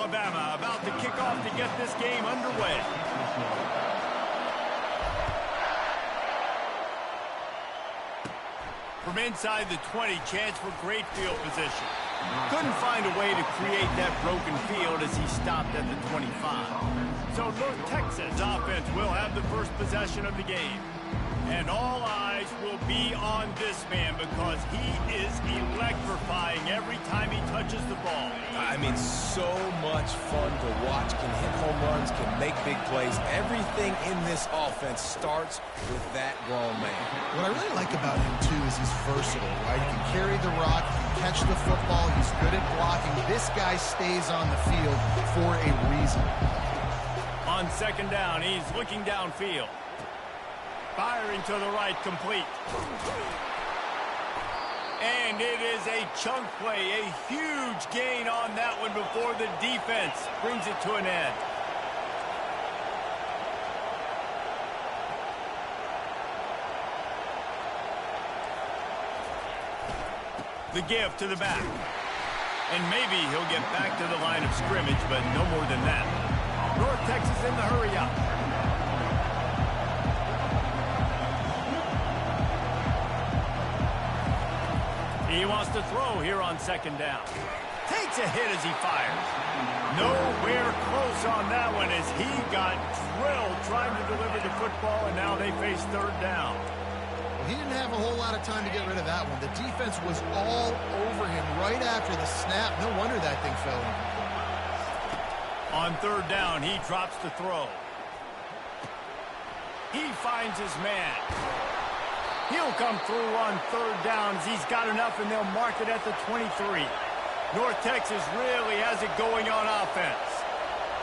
Alabama about to kick off to get this game underway. From inside the 20, chance for great field position. Couldn't find a way to create that broken field as he stopped at the 25. So North Texas offense will have the first possession of the game. And all eyes will be on this man because he is electrifying every time he touches the ball. I mean, so much fun to watch. Can hit home runs, can make big plays. Everything in this offense starts with that grown man. What I really like about him, too, is he's versatile, right? He can carry the rock, he can catch the football, he's good at blocking. This guy stays on the field for a reason. On second down, he's looking downfield. Firing to the right, complete. And it is a chunk play, a huge gain on that one before the defense brings it to an end. The give to the back. And maybe he'll get back to the line of scrimmage, but no more than that. North Texas in the hurry up. He wants to throw here on second down. Takes a hit as he fires. Nowhere close on that one as he got drilled trying to deliver the football, and now they face third down. Well, he didn't have a whole lot of time to get rid of that one. The defense was all over him right after the snap. No wonder that thing fell in. On third down, he drops to throw. He finds his man. He'll come through on third down as he's got enough, and they'll mark it at the 23. North Texas really has it going on offense.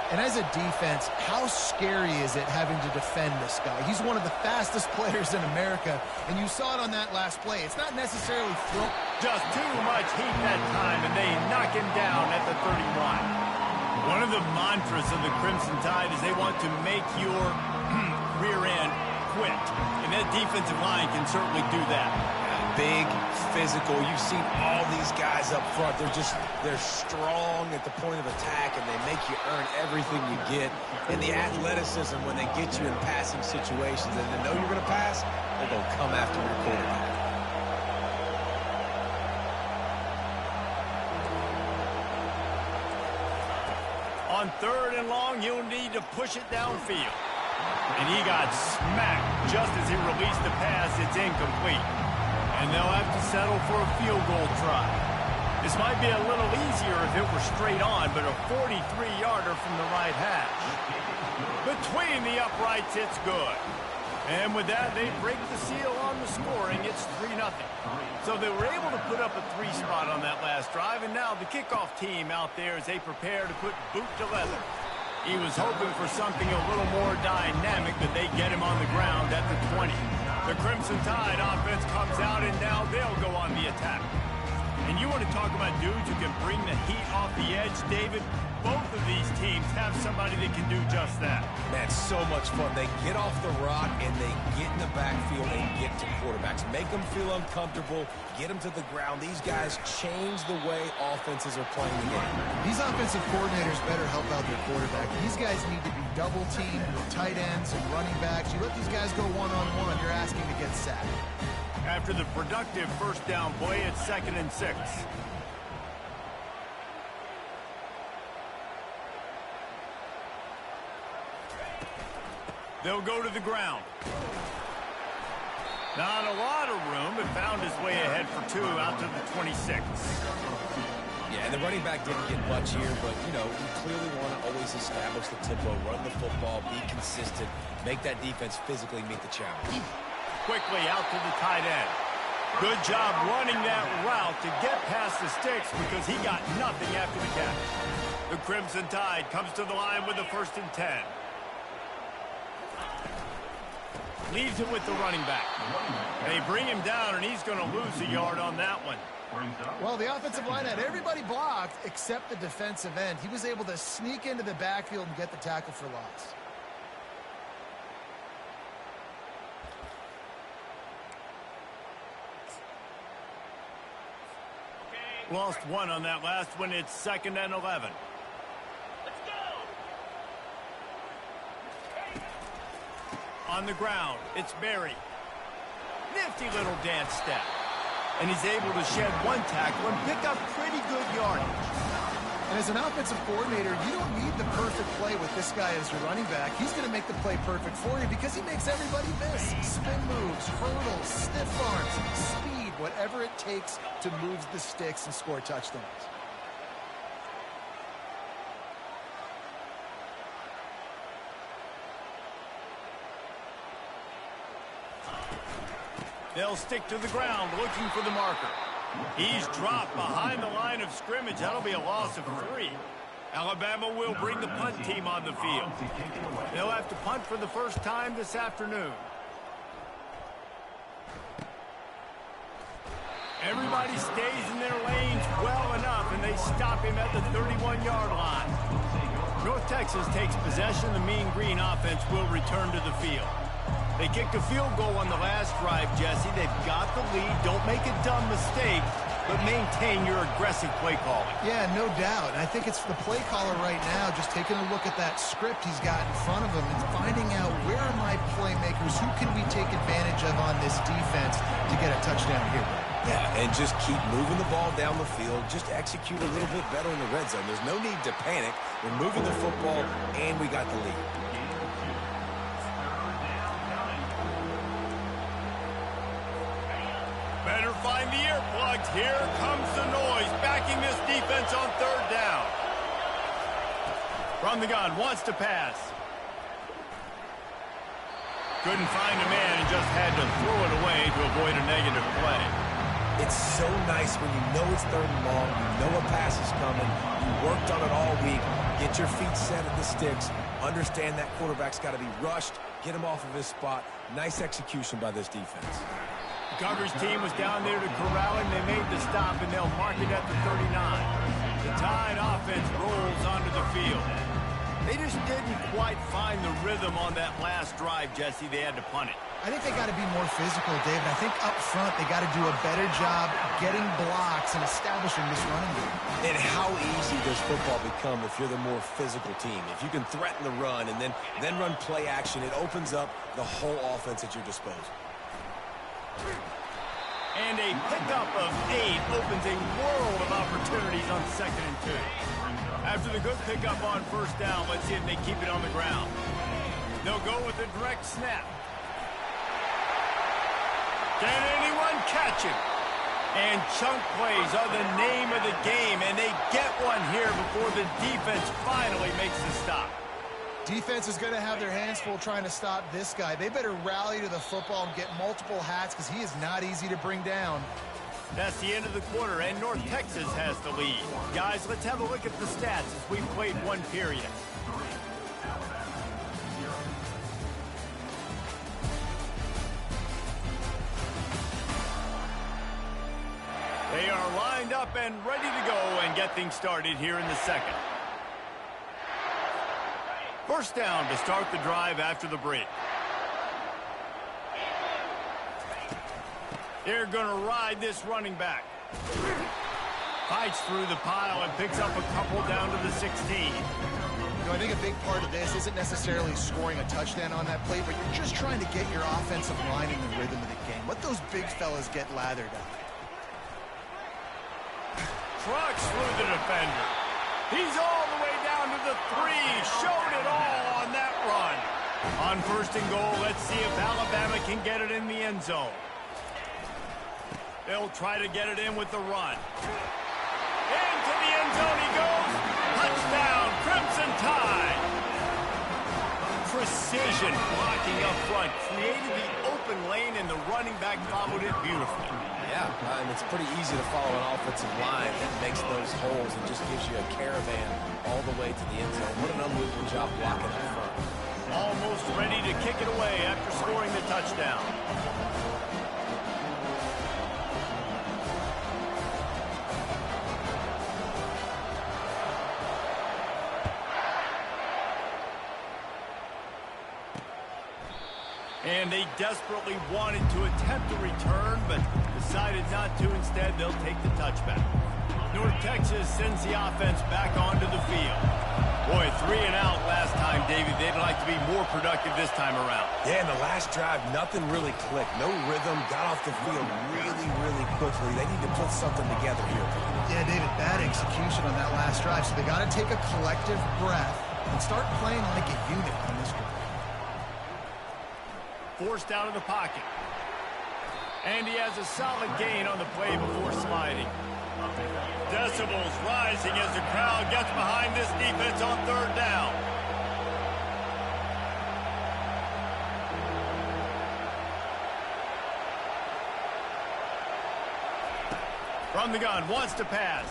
And as a defense, how scary is it having to defend this guy? He's one of the fastest players in America, and you saw it on that last play. It's not necessarily throw. Just too much heat that time, and they knock him down at the 31. One of the mantras of the Crimson Tide is they want to make your rear end quit. And that defensive line can certainly do that. Big, physical. You've seen all these guys up front. They're strong at the point of attack, and they make you earn everything you get. And the athleticism when they get you in passing situations and they know you're going to pass, they're going to come after your quarterback. On third and long, you'll need to push it downfield. And he got smacked just as he released the pass. It's incomplete. And they'll have to settle for a field goal try. This might be a little easier if it were straight on, but a 43-yarder from the right hash. Between the uprights, it's good. And with that, they break the seal on the scoring. It's 3-0. So they were able to put up a 3 spot on that last drive, and now the kickoff team out there as they prepare to put boot to leather. He was hoping for something a little more dynamic, but they get him on the ground at the 20. The Crimson Tide offense comes out, and now they'll go on the attack. And you want to talk about dudes who can bring the heat off the edge, David? Both of these teams have somebody that can do just that. Man, so much fun. They get off the rock, and they get in the backfield and get to quarterbacks. Make them feel uncomfortable, get them to the ground. These guys change the way offenses are playing the game. These offensive coordinators better help out their quarterback. These guys need to be double-teamed with tight ends and running backs. You let these guys go one-on-one, you're asking to get sacked. After the productive first down play, it's 2nd and 6. They'll go to the ground. Not a lot of room, but found his way ahead for 2 out to the 26. Yeah, and the running back didn't get much here, but, you know, you clearly want to always establish the tempo, run the football, be consistent, make that defense physically meet the challenge. Quickly out to the tight end. Good job running that route to get past the sticks because he got nothing after the catch. The Crimson Tide comes to the line with a 1st and 10. Leaves it with the running back. They bring him down, and he's going to lose a yard on that one. Well, the offensive line had everybody blocked except the defensive end. He was able to sneak into the backfield and get the tackle for loss. Lost 1 on that last one. It's 2nd and 11. On the ground, it's Berry. Nifty little dance step. And he's able to shed one tackle and pick up pretty good yardage. And as an offensive coordinator, you don't need the perfect play with this guy as your running back. He's going to make the play perfect for you because he makes everybody miss. Spin moves, hurdles, stiff arms, speed, whatever it takes to move the sticks and score touchdowns. They'll stick to the ground looking for the marker. He's dropped behind the line of scrimmage. That'll be a loss of 3. Alabama will bring the punt team on the field. They'll have to punt for the first time this afternoon. Everybody stays in their lanes well enough, and they stop him at the 31-yard line. North Texas takes possession. The Mean Green offense will return to the field. They kicked a field goal on the last drive, Jesse. They've got the lead. Don't make a dumb mistake, but maintain your aggressive play calling. Yeah, no doubt. And I think it's the play caller right now just taking a look at that script he's got in front of him and finding out where are my playmakers, who can we take advantage of on this defense to get a touchdown here. Yeah, and just keep moving the ball down the field. Just execute a little bit better in the red zone. There's no need to panic. We're moving the football, and we got the lead. Better find the earplugs. Here comes the noise, backing this defense on third down. From the gun, wants to pass. Couldn't find a man and just had to throw it away to avoid a negative play. It's so nice when you know it's third and long, you know a pass is coming, you worked on it all week, get your feet set at the sticks, understand that quarterback's got to be rushed, get him off of his spot. Nice execution by this defense. The coverage team was down there to corral him. They made the stop, and they'll mark it at the 39. The Tide offense rolls onto the field. They just didn't quite find the rhythm on that last drive, Jesse. They had to punt it. I think they got to be more physical, David. I think up front they got to do a better job getting blocks and establishing this running game. And how easy does football become if you're the more physical team? If you can threaten the run and then run play action, it opens up the whole offense at your disposal. And a pickup of 8 opens a world of opportunities on 2nd and 2. After the good pickup on first down, let's see if they keep it on the ground. They'll go with a direct snap. Can anyone catch him? And chunk plays are the name of the game, and they get one here before the defense finally makes the stop. Defense is going to have their hands full trying to stop this guy. They better rally to the football and get multiple hats because he is not easy to bring down. That's the end of the quarter, and North Texas has the lead. Guys, let's have a look at the stats as we played one period. They are lined up and ready to go and get things started here in the second. First down to start the drive after the break. They're going to ride this running back. Fights through the pile and picks up a couple down to the 16. You know, I think a big part of this isn't necessarily scoring a touchdown on that play, but you're just trying to get your offensive line in the rhythm of the game. Let those big fellas get lathered up. Trucks through the defender. He's all the way down to the 3. Showed it all on that run. On first and goal, let's see if Alabama can get it in the end zone. They'll try to get it in with the run. Into the end zone he goes. Touchdown, Crimson Tide. Precision blocking up front. Created the open lane, and the running back followed it beautifully. Yeah, and it's pretty easy to follow an offensive line that makes those holes and just gives you a caravan all the way to the end zone. What an unbelievable job blocking up front. Almost ready to kick it away after scoring the touchdown. And they desperately wanted to attempt a return, but decided not to. Instead, they'll take the touchback. North Texas sends the offense back onto the field. Boy, 3 and out last time, David. They'd like to be more productive this time around. Yeah, in the last drive, nothing really clicked. No rhythm, got off the field really, really quickly. They need to put something together here. Yeah, David, bad execution on that last drive, so they got to take a collective breath and start playing like a unit on this drive. Forced out of the pocket. And he has a solid gain on the play before sliding. Decibels rising as the crowd gets behind this defense on 3rd down. From the gun, wants to pass.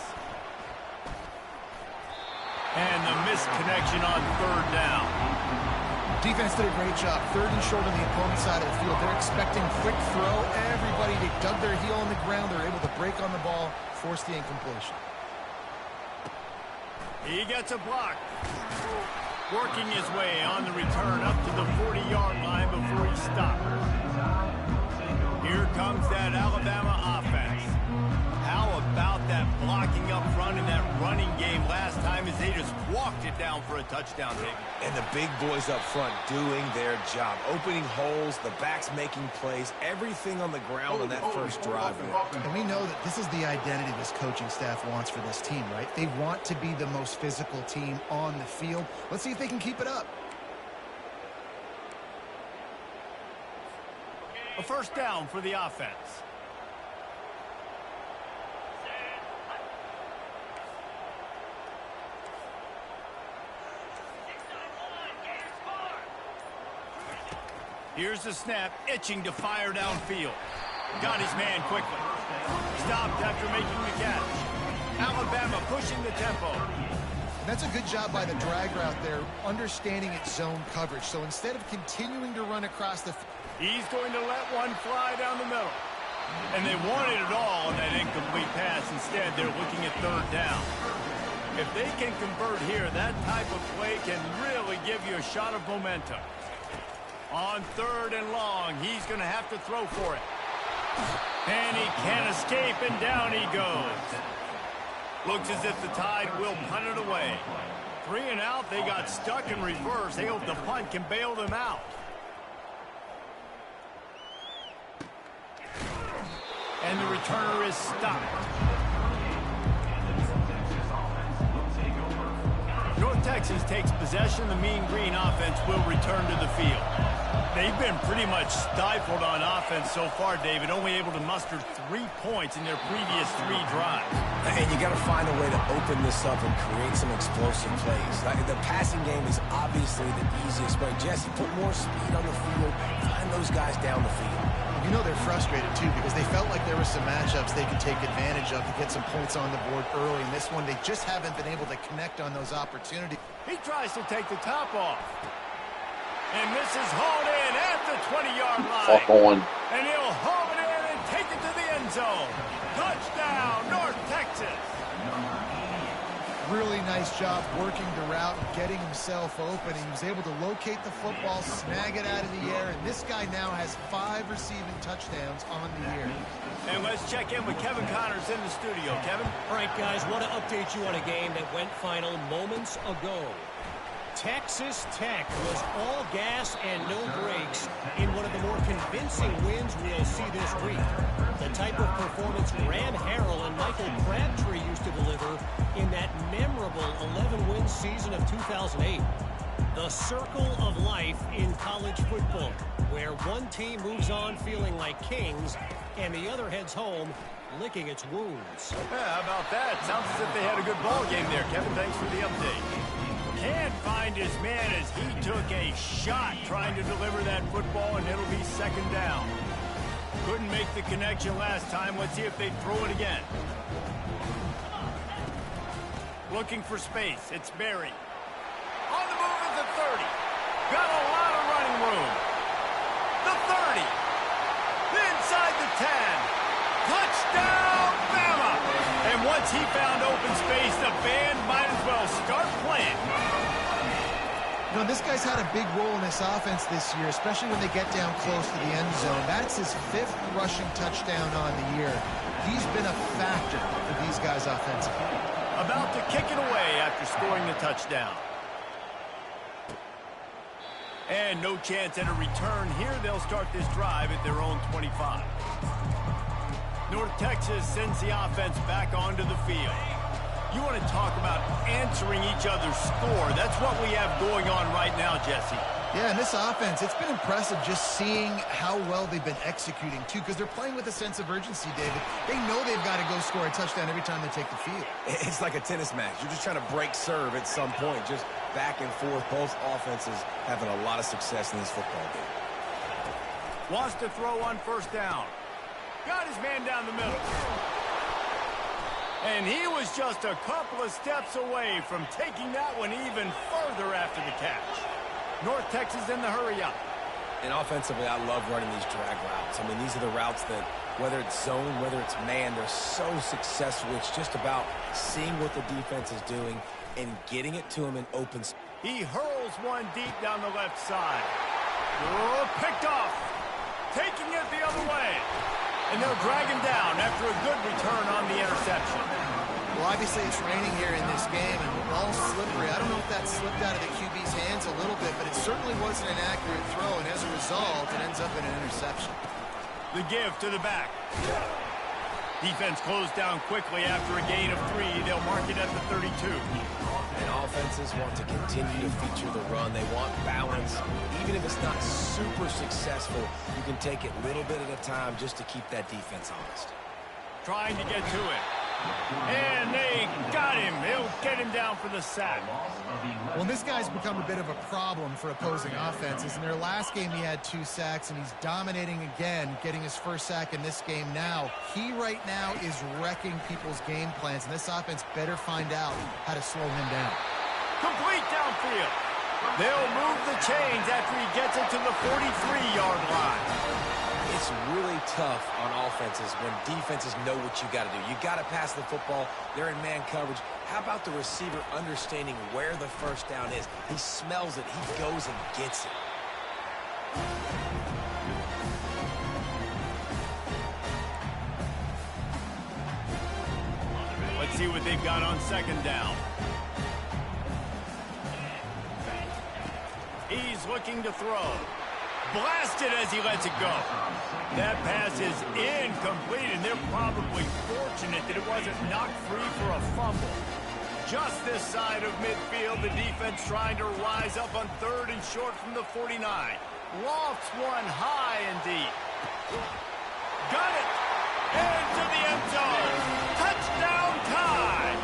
And the missed connection on 3rd down. Defense did a great job. 3rd and short on the opponent's side of the field. They're expecting quick throw. Everybody, they dug their heel on the ground. They're able to break on the ball, force the incompletion. He gets a block. Working his way on the return up to the 40-yard line before he stopped. Here comes that Alabama offense. How about that blocking up front in that running game last time as they just walked it down for a touchdown, David? And the big boys up front doing their job. Opening holes, the backs making plays, everything on the ground on that first drive. And we know that this is the identity this coaching staff wants for this team, right? They want to be the most physical team on the field. Let's see if they can keep it up. A first down for the offense. Here's the snap, itching to fire downfield. Got his man quickly. Stopped after making the catch. Alabama pushing the tempo. And that's a good job by the drag route there, understanding its zone coverage. So instead of continuing to run across the... He's going to let one fly down the middle. And they wanted it all on that incomplete pass. Instead, they're looking at 3rd down. If they can convert here, that type of play can really give you a shot of momentum. On 3rd and long, he's going to have to throw for it. And he can't escape, and down he goes. Looks as if the Tide will punt it away. 3 and out, they got stuck in reverse. They hope the punt can bail them out. And the returner is stopped. North Texas takes possession. The Mean Green offense will return to the field. They've been pretty much stifled on offense so far, David, only able to muster 3 points in their previous 3 drives. And you got to find a way to open this up and create some explosive plays. The passing game is obviously the easiest way. Jesse, put more speed on the field. Find those guys down the field. You know they're frustrated, too, because they felt like there were some matchups they could take advantage of to get some points on the board early. In this one, they just haven't been able to connect on those opportunities. He tries to take the top off. And this is hauled in at the 20-yard line. And he'll haul it in and take it to the end zone. Touchdown, North Texas. Really nice job working the route and getting himself open. He was able to locate the football, snag it out of the air, and this guy now has 5 receiving touchdowns on the year. And let's check in with Kevin Connors in the studio. Kevin? All right, guys, want to update you on a game that went final moments ago. Texas Tech was all gas and no brakes in one of the more convincing wins we'll see this week. The type of performance Graham Harrell and Michael Crabtree used to deliver in that memorable 11-win season of 2008. The circle of life in college football, where one team moves on feeling like kings and the other heads home licking its wounds. Yeah, how about that? Sounds as if they had a good ball game there. Kevin, thanks for the update. Can't find his man as he took a shot trying to deliver that football, and it'll be 2nd down. Couldn't make the connection last time. Let's see if they throw it again. Looking for space. It's Berry. On the move at the 30. Got a lot of running room. The 30. Inside the 10. Touchdown, Bama! And once he found open space, the band might as well start playing. You know, this guy's had a big role in this offense this year, especially when they get down close to the end zone. That's his 5th rushing touchdown on the year. He's been a factor for these guys offensively. About to kick it away after scoring the touchdown. And no chance at a return here. They'll start this drive at their own 25. North Texas sends the offense back onto the field. You want to talk about answering each other's score. That's what we have going on right now, Jesse. Yeah, and this offense, it's been impressive just seeing how well they've been executing, too, because they're playing with a sense of urgency, David. They know they've got to go score a touchdown every time they take the field. It's like a tennis match. You're just trying to break serve at some point, just back and forth. Both offenses having a lot of success in this football game. Wants to throw on first down. Got his man down the middle. And he was just a couple of steps away from taking that one even further after the catch. North Texas in the hurry-up. And offensively, I love running these drag routes. I mean, these are the routes that, whether it's zone, whether it's man, they're so successful. It's just about seeing what the defense is doing and getting it to him in open space. He hurls one deep down the left side. Oh, picked off. Taking it the other way. And they'll drag him down after a good return on the interception. Well, obviously it's raining here in this game, and the ball's slippery. I don't know if that slipped out of the QB's hands a little bit, but it certainly wasn't an accurate throw, and as a result, it ends up in an interception. The give to the back. Defense closed down quickly after a gain of 3. They'll mark it at the 32. And offenses want to continue to feature the run. They want balance. Even if it's not super successful, you can take it little bit at a time just to keep that defense honest. Trying to get to it. And they got him. They'll get him down for the sack. Well, this guy's become a bit of a problem for opposing offenses. In their last game, he had 2 sacks, and he's dominating again, getting his first sack in this game now. He right now is wrecking people's game plans, and this offense better find out how to slow him down. Complete downfield. They'll move the chains after he gets it to the 43-yard line. It's really tough on offenses when defenses know what you got to do. You got to pass the football. They're in man coverage. How about the receiver understanding where the first down is? He smells it. He goes and gets it. Let's see what they've got on second down. He's looking to throw. Blasted as he lets it go. That pass is incomplete, and they're probably fortunate that it wasn't knocked free for a fumble. Just this side of midfield, the defense trying to rise up on 3rd and short from the 49. Lofts one high and deep. Got it! Into the end zone. Touchdown time!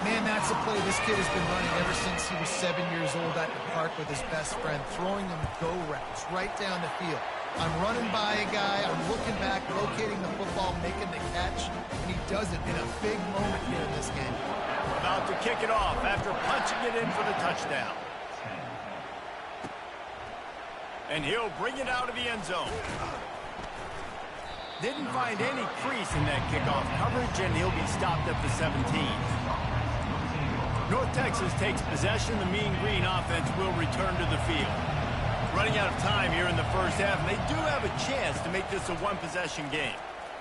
Man, that's a play this kid has been running ever since he was 7 years old at the park with his best friend, throwing them go routes right down the field. I'm running by a guy, I'm looking back, locating the football, making the catch, and he does it in a big moment here in this game. About to kick it off after punching it in for the touchdown. And he'll bring it out of the end zone. Didn't find any crease in that kickoff coverage, and he'll be stopped at the 17. North Texas takes possession. The Mean Green offense will return to the field. Running out of time here in the first half, and they do have a chance to make this a one-possession game.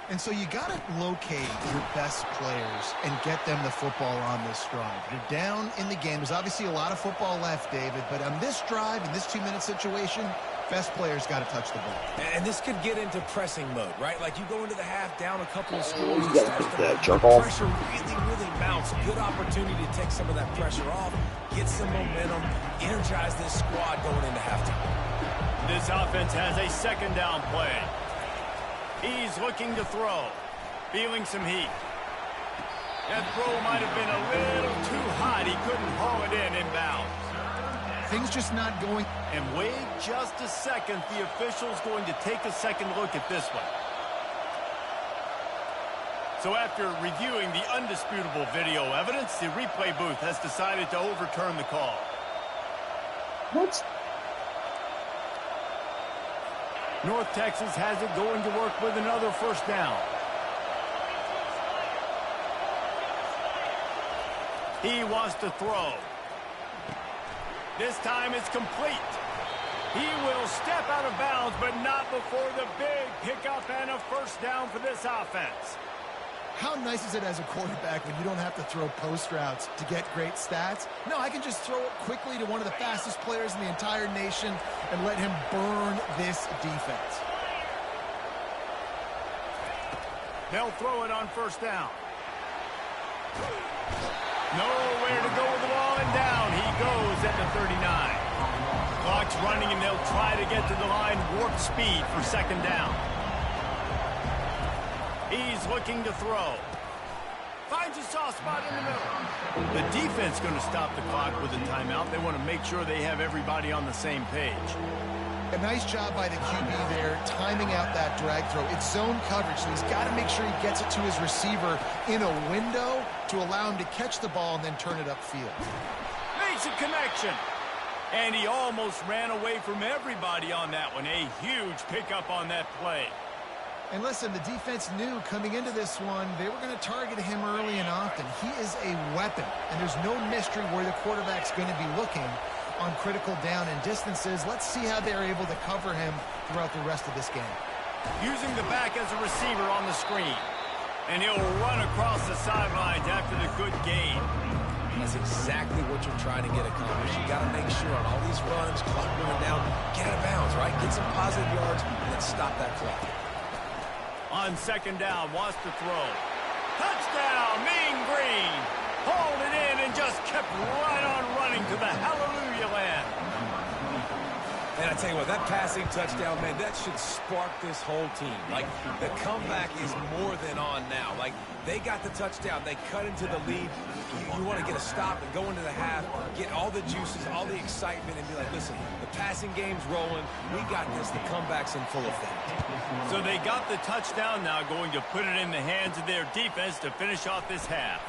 And so you got to locate your best players and get them the football on this drive. You're down in the game. There's obviously a lot of football left, David, but on this drive, in this 2-minute situation, best players got to touch the ball. And this could get into pressing mode, right? Like you go into the half down a couple of scores. You gotta put that jerk off. Pressure really mounts. Good opportunity to take some of that pressure off, get some momentum, energize this squad going into halftime. This offense has a second down play. He's looking to throw. Feeling some heat. That throw might have been a little too hot. He couldn't haul it in inbounds. Things just not going. And wait just a second. The official's going to take a second look at this one. So after reviewing the undisputable video evidence, the replay booth has decided to overturn the call. What? North Texas has it going to work with another first down. He wants to throw. This time it's complete. He will step out of bounds, but not before the big pickup and a first down for this offense. How nice is it as a quarterback when you don't have to throw post routes to get great stats? No, I can just throw it quickly to one of the fastest players in the entire nation and let him burn this defense. They'll throw it on first down. Nowhere to go with the ball, and down he goes at the 39. Clock's running, and they'll try to get to the line warp speed for second down. He's looking to throw. Finds a soft spot in the middle. The defense going to stop the clock with a timeout. They want to make sure they have everybody on the same page. A nice job by the QB there, timing out that drag throw. It's zone coverage, so he's got to make sure he gets it to his receiver in a window to allow him to catch the ball and then turn it upfield. Makes a connection. And he almost ran away from everybody on that one. A huge pickup on that play. And listen, the defense knew coming into this one, they were going to target him early and often. He is a weapon, and there's no mystery where the quarterback's going to be looking on critical down and distances. Let's see how they're able to cover him throughout the rest of this game. Using the back as a receiver on the screen. And he'll run across the sidelines after the good gain. That's exactly what you're trying to get accomplished. You got to make sure on all these runs, clock running down, get out of bounds, right? Get some positive yards, and then stop that clock. On second down, wants to throw. Touchdown, Mean Green. Hauled it in and just kept right on running to the hallelujah land. And I tell you what, that passing touchdown, man, that should spark this whole team. Like, the comeback is more than on now. Like, they got the touchdown. They cut into the lead. You want to get a stop and go into the half, get all the juices, all the excitement, and be like, listen, the passing game's rolling. We got this. The comeback's in full effect. So they got the touchdown now, going to put it in the hands of their defense to finish off this half.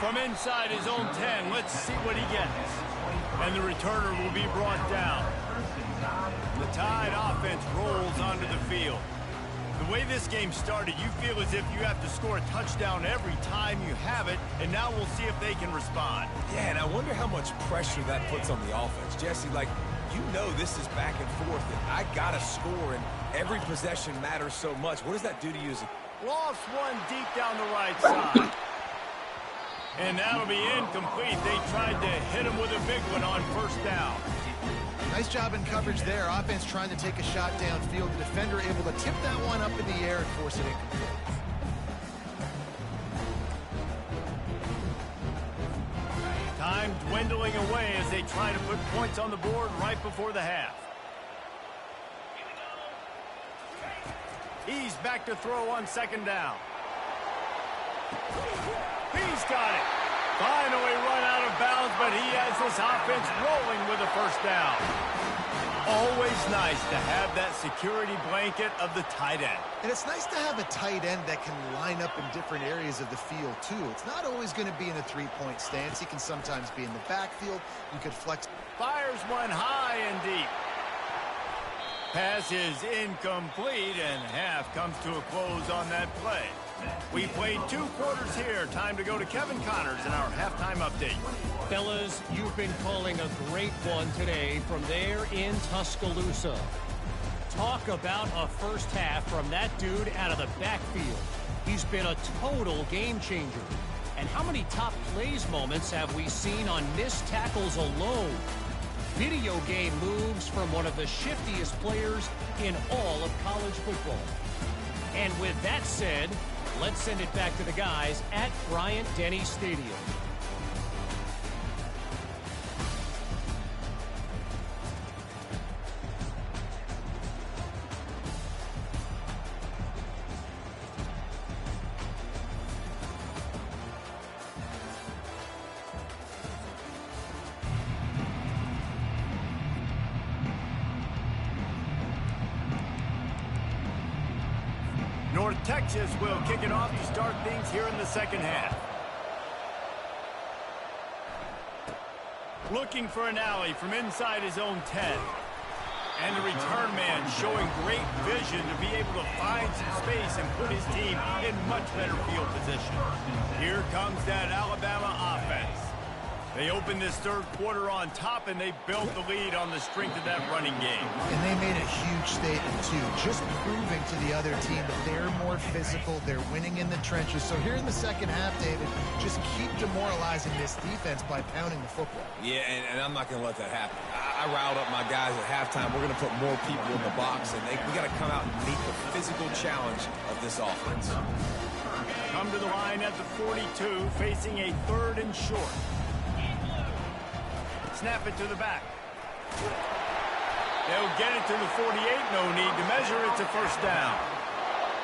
From inside his own 10, let's see what he gets. And the returner will be brought down. The Tide offense rolls onto the field. The way this game started, you feel as if you have to score a touchdown every time you have it, and now we'll see if they can respond. Yeah, and I wonder how much pressure that puts on the offense. Jesse, like, you know this is back and forth, and I got to score, and every possession matters so much. What does that do to you? Lost one deep down the right side. And that'll be incomplete. They tried to hit him with a big one on first down. Nice job in coverage there. Offense trying to take a shot downfield. The defender able to tip that one up in the air and force it incomplete. Time dwindling away as they try to put points on the board right before the half. He's back to throw on second down. He's got it. Finally run out of bounds, but he has this offense rolling with a first down. Always nice to have that security blanket of the tight end. And it's nice to have a tight end that can line up in different areas of the field, too. It's not always going to be in a three-point stance. He can sometimes be in the backfield. You could flex. Fires one high and deep. Pass is incomplete, and half comes to a close on that play. We played 2 quarters here. Time to go to Kevin Connors in our halftime update. Fellas, you've been calling a great one today from there in Tuscaloosa. Talk about a first half from that dude out of the backfield. He's been a total game changer. And how many top plays moments have we seen on missed tackles alone? Video game moves from one of the shiftiest players in all of college football. And with that said, let's send it back to the guys at Bryant-Denny Stadium. North Texas will kick it off to start things here in the second half. Looking for an alley from inside his own 10. And the return man showing great vision to be able to find some space and put his team in much better field position. Here comes that Alabama offense. They opened this third quarter on top, and they built the lead on the strength of that running game. And they made a huge statement, too, just proving to the other team that they're more physical, they're winning in the trenches. So here in the second half, David, just keep demoralizing this defense by pounding the football. Yeah, and I'm not going to let that happen. I riled up my guys at halftime. We're going to put more people in the box, and we got to come out and meet the physical challenge of this offense. Come to the line at the 42, facing a 3rd and short. Snap it to the back. They'll get it to the 48. No need to measure. It's a first down.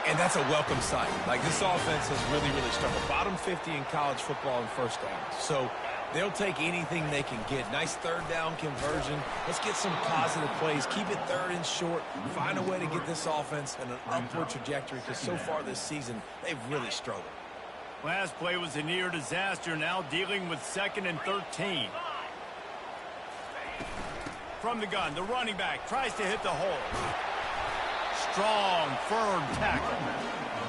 And that's a welcome sight. Like, this offense has really struggled. Bottom 50 in college football in first downs. So they'll take anything they can get. Nice 3rd down conversion. Let's get some positive plays. Keep it 3rd and short. Find a way to get this offense in an upward trajectory, because so far this season, they've really struggled. Last play was a near disaster. Now dealing with 2nd and 13. From the gun, the running back tries to hit the hole. Strong, firm tackle.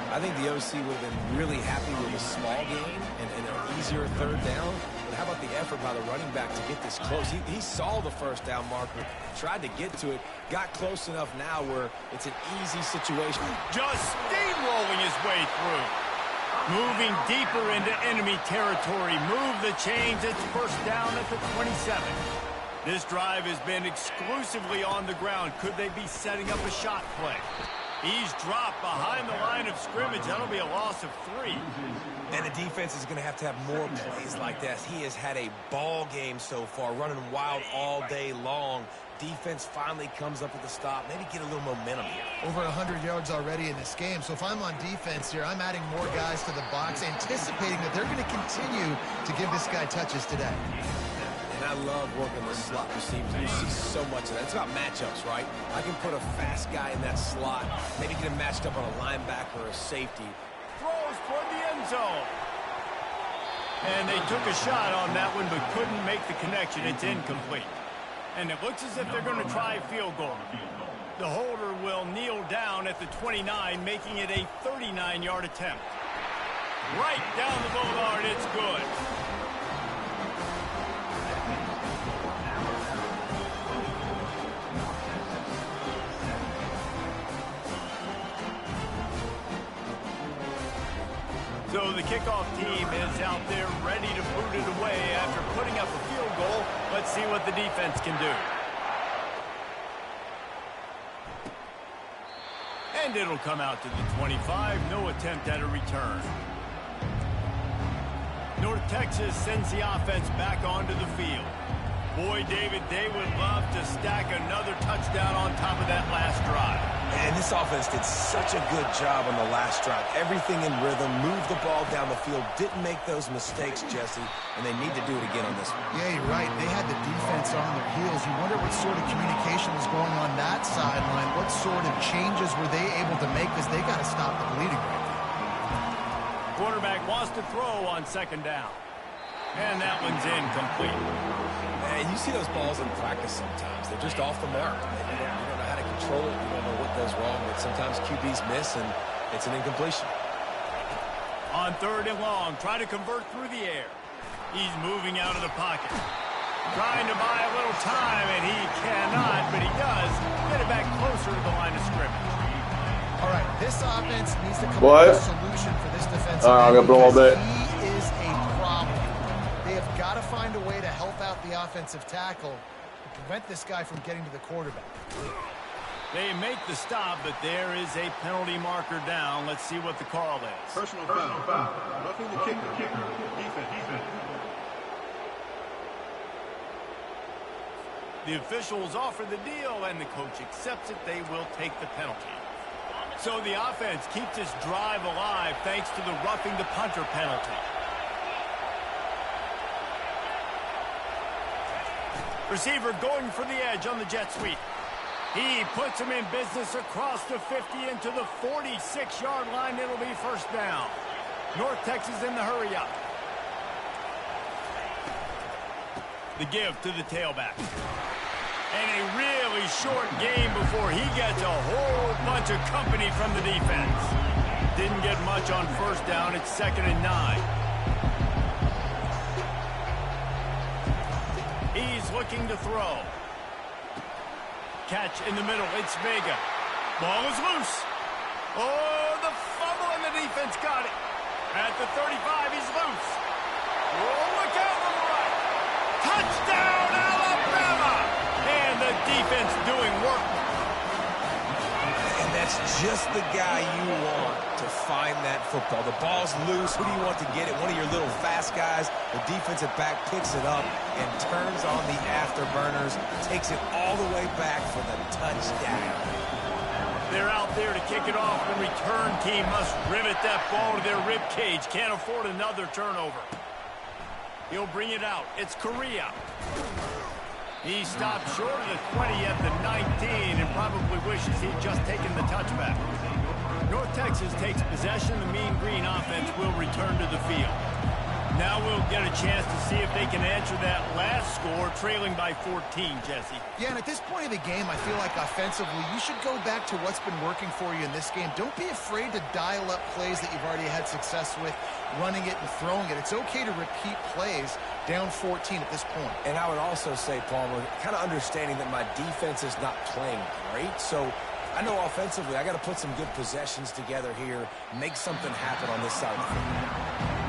I think the OC would have been really happy with a small gain and an easier 3rd down. But how about the effort by the running back to get this close? He saw the first down marker, tried to get to it, got close enough now where it's an easy situation. Just steamrolling his way through. Moving deeper into enemy territory. Move the chains. It's first down at the 27. This drive has been exclusively on the ground. Could they be setting up a shot play? He's dropped behind the line of scrimmage. That'll be a loss of 3. And the defense is going to have more plays like that. He has had a ball game so far, running wild all day long. Defense finally comes up with a stop. Maybe get a little momentum here. Over 100 yards already in this game. So if I'm on defense here, I'm adding more guys to the box, anticipating that they're going to continue to give this guy touches today. And I love working the slot receivers. You see so much of that. It's about matchups, right? I can put a fast guy in that slot, maybe get him matched up on a linebacker or a safety. Throws toward the end zone. And they took a shot on that one, but couldn't make the connection. It's incomplete. And it looks as if they're going to try a field goal. The holder will kneel down at the 29, making it a 39-yard attempt. Right down the boulevard, it's good. So the kickoff team is out there ready to boot it away after putting up a field goal. Let's see what the defense can do. And it'll come out to the 25. No attempt at a return. North Texas sends the offense back onto the field. Boy, David, they would love to stack another touchdown on top of that last drive. And this offense did such a good job on the last drive. Everything in rhythm, moved the ball down the field, didn't make those mistakes, Jesse, and they need to do it again on this one. Yeah, you're right. They had the defense on their heels. You wonder what sort of communication was going on that sideline. What sort of changes were they able to make, because they got to stop the bleeding right now. Quarterback wants to throw on 2nd down. And that one's incomplete. And you see those balls in practice sometimes. They're just off the mark. You don't know how to control it. You don't know what goes wrong. But sometimes QBs miss, and it's an incompletion. On 3rd and long, try to convert through the air. He's moving out of the pocket. Trying to buy a little time, and he cannot, but he does get it back closer to the line of scrimmage. All right, this offense needs to come up with a solution for this defensive end, because he is a problem. They have got to find a way to help out the offensive tackle to prevent this guy from getting to the quarterback. They make the stop, but there is a penalty marker down. Let's see what the call is. Personal foul. Roughing the kicker. Defense. The officials offer the deal, and the coach accepts it. They will take the penalty. So the offense keeps this drive alive thanks to the roughing the punter penalty. Receiver going for the edge on the jet sweep. He puts him in business across the 50 into the 46-yard line. It'll be first down. North Texas in the hurry up. The give to the tailback. And a really short game before he gets a whole bunch of company from the defense. Didn't get much on 1st down. It's 2nd and 9. looking to throw. Catch in the middle. It's Vega. Ball is loose. Oh, the fumble, and the defense got it. At the 35, he's loose. Oh, look out on the right. Touchdown, Alabama! And the defense doing work. And that's just the guy you want to find that football. The ball's loose. Who do you want to get it? One of your little fast guys. The defensive back picks it up and turns on the afterburners, takes it all the way back for the touchdown. They're out there to kick it off. The return team must rivet that ball to their rib cage. Can't afford another turnover. He'll bring it out. It's Correa. He stopped short of the 20 at the 19 and probably wishes he'd just taken the touchback. North Texas takes possession. The Mean Green offense will return to the field. Now we'll get a chance to see if they can answer that last score, trailing by 14, Jesse. Yeah, and at this point of the game, I feel like offensively, you should go back to what's been working for you in this game. Don't be afraid to dial up plays that you've already had success with, running it and throwing it. It's okay to repeat plays down 14 at this point. And I would also say, Palmer, kind of understanding that my defense is not playing great, so I know offensively I got to put some good possessions together here, make something happen on this side of the field.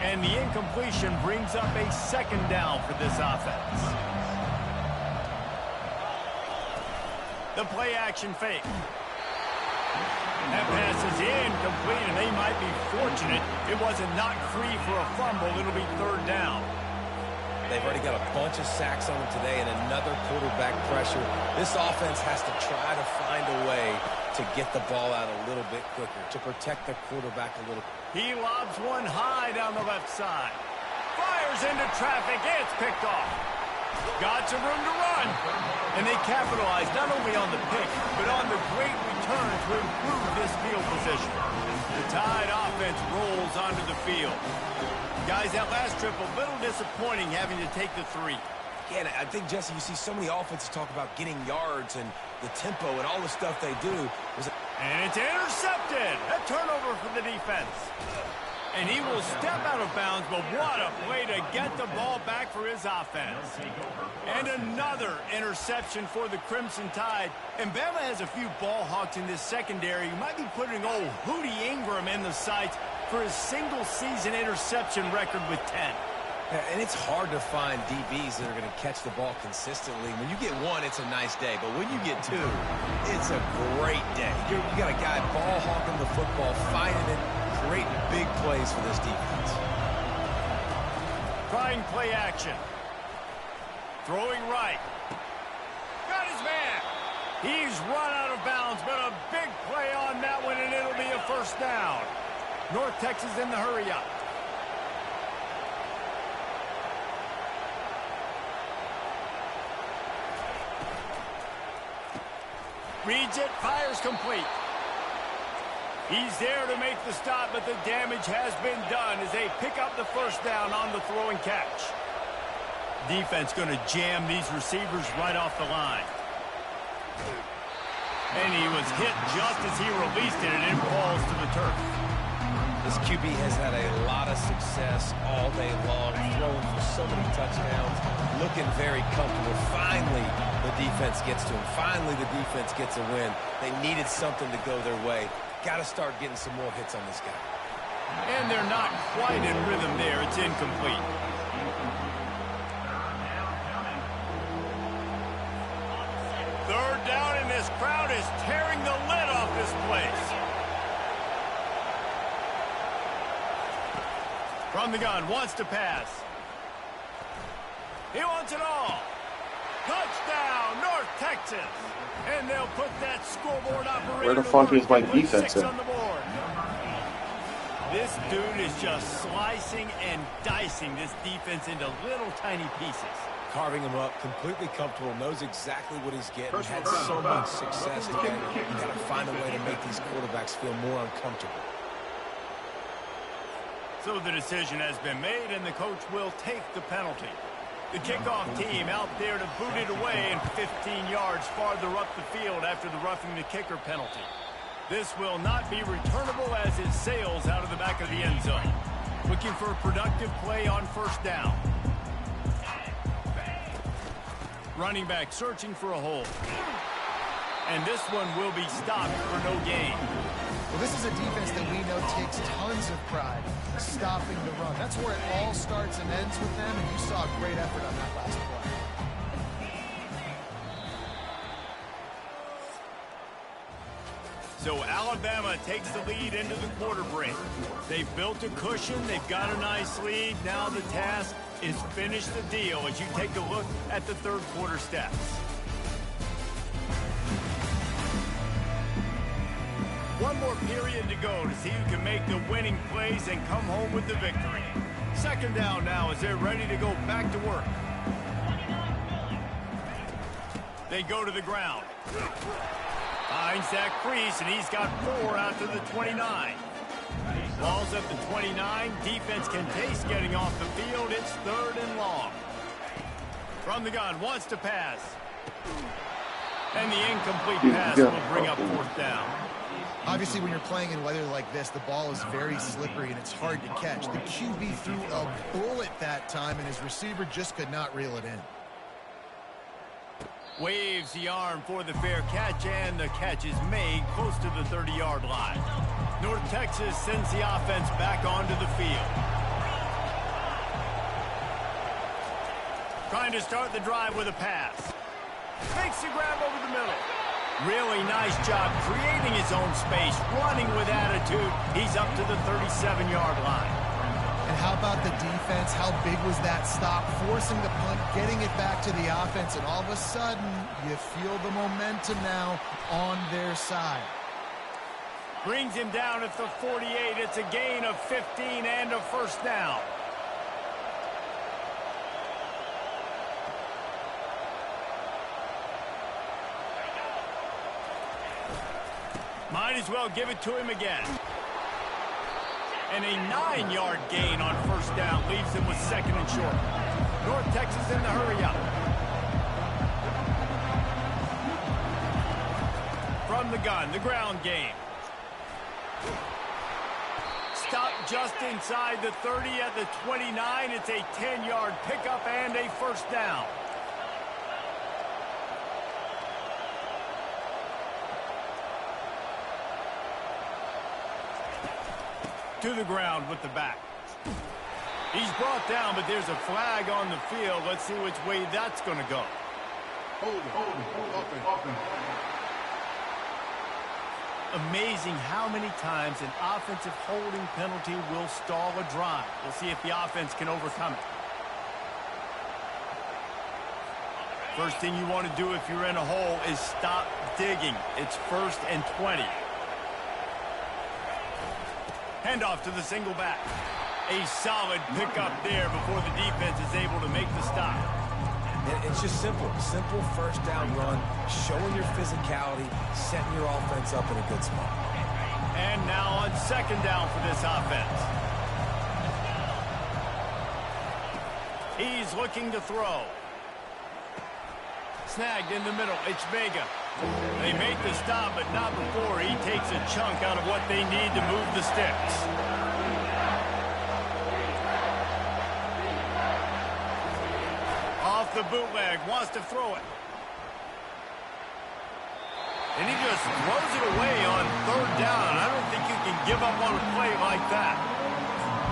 And the incompletion brings up a second down for this offense. The play action fake. That pass is incomplete, and they might be fortunate it wasn't knocked free for a fumble. It'll be third down. They've already got a bunch of sacks on them today and another quarterback pressure. This offense has to try to find a way to get the ball out a little bit quicker, to protect the quarterback a little. He lobs one high down the left side. Fires into traffic. It's picked off. Got some room to run. And they capitalize not only on the pick, but on the great return to improve this field position. The Tide offense rolls onto the field. Guys, that last trip, a little disappointing having to take the 3. Again, I think, Jesse, you see so many offenses talk about getting yards and the tempo and all the stuff they do. And it's intercepted. A turnover for the defense. And he will step out of bounds, but what a play to get the ball back for his offense. And another interception for the Crimson Tide. And Bama has a few ball hawks in this secondary. You might be putting old Hootie Ingram in the sights for his single-season interception record with 10. And it's hard to find DBs that are going to catch the ball consistently. When you get one, it's a nice day. But when you get two, it's a great day. You got a guy ball hawking the football, finding it, creating big plays for this defense. Trying play action. Throwing right. Got his man. He's run out of bounds, but a big play on that one, and it'll be a first down. North Texas in the hurry-up. Reads it, fires complete. He's there to make the stop, but the damage has been done as they pick up the first down on the throw and catch. Defense going to jam these receivers right off the line. And he was hit just as he released it, and it falls to the turf. This QB has had a lot of success all day long, throwing for so many touchdowns, looking very comfortable. Finally, the defense gets to him. Finally, the defense gets a win. They needed something to go their way. Got to start getting some more hits on this guy. And they're not quite in rhythm there. It's incomplete. Third down, and this crowd is tearing the lid off this place. From the gun, wants to pass. He wants it all. Touchdown, North Texas. And they'll put that scoreboard operator. Where the fuck is my defense on the board. This dude is just slicing and dicing this defense into little tiny pieces. Carving him up, completely comfortable, knows exactly what he's getting, had so much success today. You got to find a way to make these quarterbacks feel more uncomfortable. So the decision has been made, and the coach will take the penalty. The kickoff team out there to boot it away and 15 yards farther up the field after the roughing the kicker penalty. This will not be returnable as it sails out of the back of the end zone. Looking for a productive play on first down. Running back searching for a hole. And this one will be stopped for no gain. Well, this is a defense that we know takes tons of pride stopping the run. That's where it all starts and ends with them, and you saw a great effort on that last play. So Alabama takes the lead into the quarter break. They've built a cushion. They've got a nice lead. Now the task is finish the deal as you take a look at the third quarter stats. One more period to go to see who can make the winning plays and come home with the victory. Second down now as they're ready to go back to work. They go to the ground. Finds that crease, and he's got 4 out to the 29. Ball's at the 29. Defense can taste getting off the field. It's 3rd and long. From the gun, wants to pass. And the incomplete pass will bring up 4th down. Obviously, when you're playing in weather like this, the ball is very slippery and it's hard to catch. The QB threw a bullet that time, and his receiver just could not reel it in. Waves the arm for the fair catch, and the catch is made close to the 30-yard line. North Texas sends the offense back onto the field. Trying to start the drive with a pass. Makes the grab over the middle. Really nice job creating his own space, running with attitude. He's up to the 37-yard line. And how about the defense? How big was that stop? Forcing the punt, getting it back to the offense, and all of a sudden, you feel the momentum now on their side. Brings him down at the 48. It's a gain of 15 and a first down. Might as well give it to him again. And a 9-yard gain on first down leaves him with 2nd and short. North Texas in the hurry up. From the gun, the ground game. Stop just inside the 30 at the 29. It's a 10-yard pickup and a first down. To the ground with the back. He's brought down, but there's a flag on the field. Let's see which way that's going to go. Hold it. Amazing how many times an offensive holding penalty will stall a drive. We'll see if the offense can overcome it. First thing you want to do if you're in a hole is stop digging. It's 1st and 20. Handoff to the single back. A solid pickup there before the defense is able to make the stop. And it's just simple. Simple first down run, showing your physicality, setting your offense up in a good spot. And now on 2nd down for this offense. He's looking to throw. Snagged in the middle. It's Vega. They make the stop, but not before he takes a chunk out of what they need to move the sticks. Off the bootleg, wants to throw it. And he just throws it away on 3rd down. I don't think you can give up on a play like that.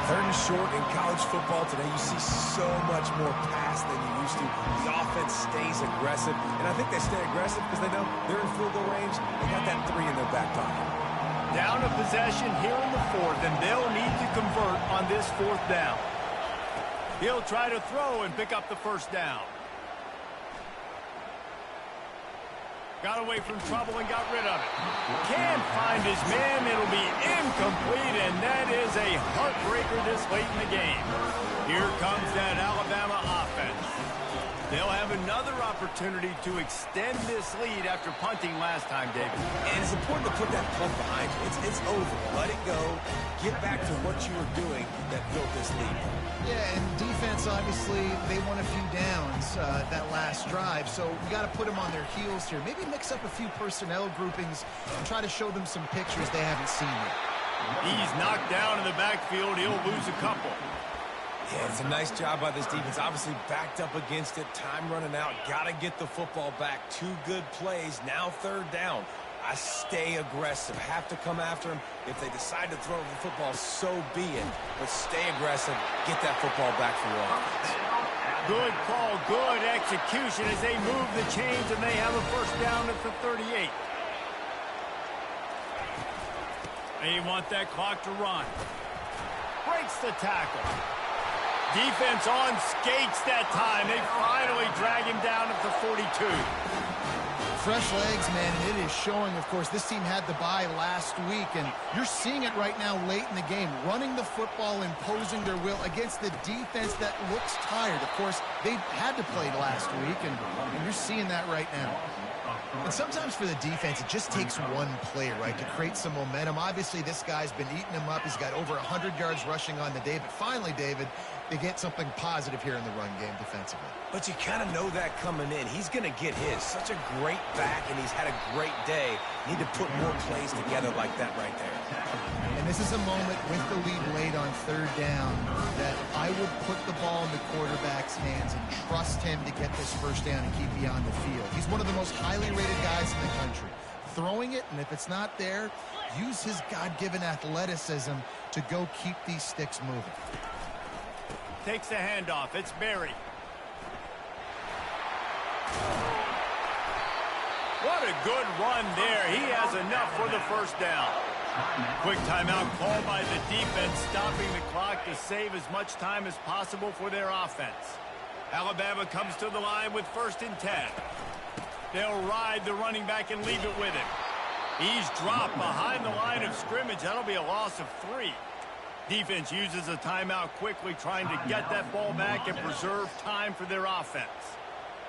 3rd and short in college football today, you see so much more pass than you used to. The offense stays aggressive, and I think they stay aggressive because they know they're in field goal range. They got that 3 in their back pocket. Down a possession here in the 4th, and they'll need to convert on this 4th down. He'll try to throw and pick up the first down. Got away from trouble and got rid of it. Can't find his man. It'll be incomplete, and that is a heartbreaker this late in the game. Here comes that Alabama offense. They'll have another opportunity to extend this lead after punting last time, David. And it's important to put that punt behind you. It's over. Let it go. Get back to what you were doing that built this lead. Yeah, and defense, obviously, they won a few downs that last drive, so we got to put them on their heels here. Maybe mix up a few personnel groupings and try to show them some pictures they haven't seen yet. He's knocked down in the backfield. He'll lose a couple. Yeah, it's a nice job by this defense. Obviously backed up against it. Time running out. Got to get the football back. 2 good plays. Now 3rd down. I stay aggressive. Have to come after him. If they decide to throw the football, so be it. But stay aggressive. Get that football back for your offense. Good call. Good execution as they move the chains, and they have a first down at the 38. They want that clock to run. Breaks the tackle. Defense on skates that time. They finally drag him down at the 42. Fresh legs, man, and it is showing, of course. This team had the bye last week, and you're seeing it right now late in the game. Running the football, imposing their will against the defense that looks tired. Of course, they had to play last week, and you're seeing that right now. And sometimes for the defense, it just takes one play, right, to create some momentum. Obviously, this guy's been eating him up. He's got over 100 yards rushing on the day. But finally, David, they get something positive here in the run game defensively. But you kind of know that coming in. He's going to get his. Such a great back, and he's had a great day. Need to put more plays together like that right there. And this is a moment with the lead late on 3rd down that I would put the ball in the quarterback's hands and trust him to get this first down and keep you on the field. He's one of the most highly rated guys in the country. Throwing it, and if it's not there, use his God-given athleticism to go keep these sticks moving. Takes the handoff. It's Berry. What a good run there. He has enough for the first down. Quick timeout called by the defense, stopping the clock to save as much time as possible for their offense. Alabama comes to the line with 1st and 10. They'll ride the running back and leave it with him. He's dropped behind the line of scrimmage. That'll be a loss of 3. Defense uses a timeout quickly, trying to get that ball back and preserve time for their offense.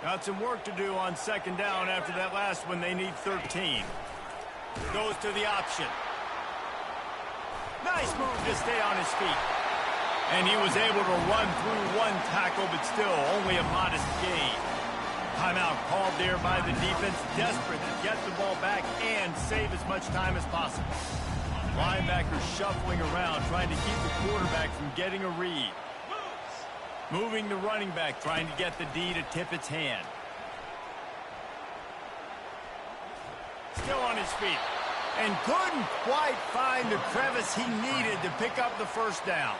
Got some work to do on 2nd down after that last one. They need 13. Goes to the option. Nice move to stay on his feet. And he was able to run through 1 tackle, but still only a modest gain. Timeout called there by the defense, desperate to get the ball back and save as much time as possible. Linebackers shuffling around, trying to keep the quarterback from getting a read. Moving the running back, trying to get the D to tip its hand. Still on his feet. And couldn't quite find the crevice he needed to pick up the first down.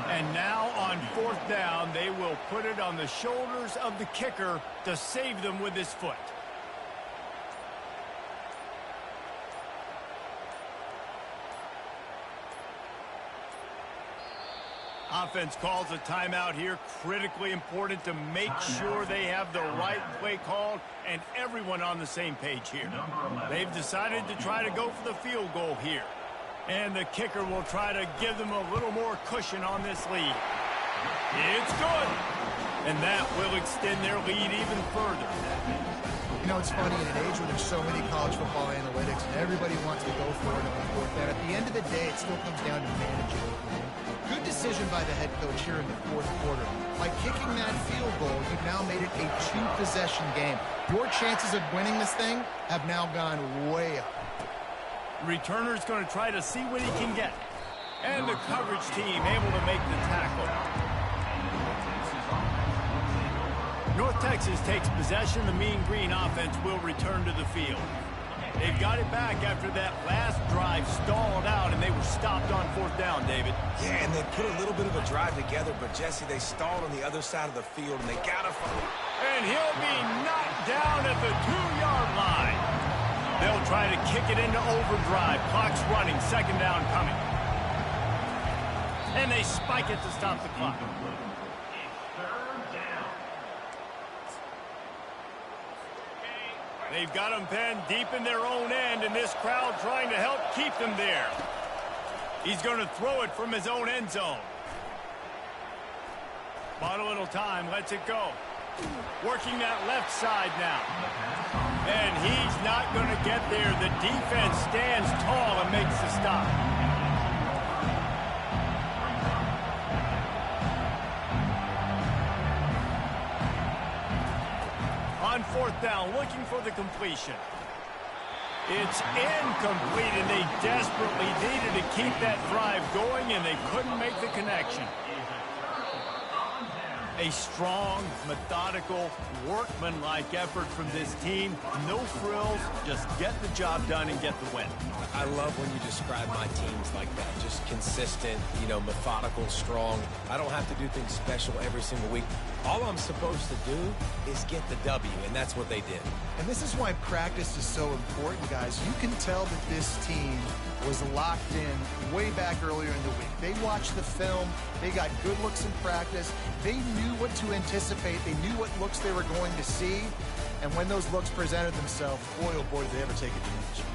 And now on 4th down, they will put it on the shoulders of the kicker to save them with his foot. Offense calls a timeout here. Critically important to make sure they have the right play called and everyone on the same page here. They've decided to try to go for the field goal here. And the kicker will try to give them a little more cushion on this lead. It's good. And that will extend their lead even further. You know, it's funny, in an age where there's so many college football analytics and everybody wants to go for it on 4th down, at the end of the day, it still comes down to managing the game. Good decision by the head coach here in the 4th quarter. By kicking that field goal, you've now made it a 2-possession game. Your chances of winning this thing have now gone way up. Returner's going to try to see what he can get. And the coverage team able to make the tackle. North Texas takes possession. The Mean Green offense will return to the field. They've got it back after that last drive stalled out, and they were stopped on 4th down, David. Yeah, and they put a little bit of a drive together, but, Jesse, they stalled on the other side of the field, and they got to find. And he'll be knocked down at the 2-yard line. They'll try to kick it into overdrive. Clock's running. 2nd down coming. And they spike it to stop the clock. They've got them penned deep in their own end, and this crowd trying to help keep them there. He's going to throw it from his own end zone. Bought a little time, lets it go. Working that left side now. And he's not going to get there. The defense stands tall and makes the stop. On fourth down, looking for the completion. It's incomplete, and they desperately needed to keep that drive going, and they couldn't make the connection. A strong, methodical, workmanlike effort from this team. No frills, just get the job done and get the win. I love when you describe my teams like that. Just consistent, methodical, strong. I don't have to do things special every single week. All I'm supposed to do is get the W, and that's what they did. And this is why practice is so important, guys. You can tell that this team was locked in way back earlier in the week. They watched the film. They got good looks in practice. They knew what to anticipate. They knew what looks they were going to see. And when those looks presented themselves, boy, oh boy, did they ever take advantage.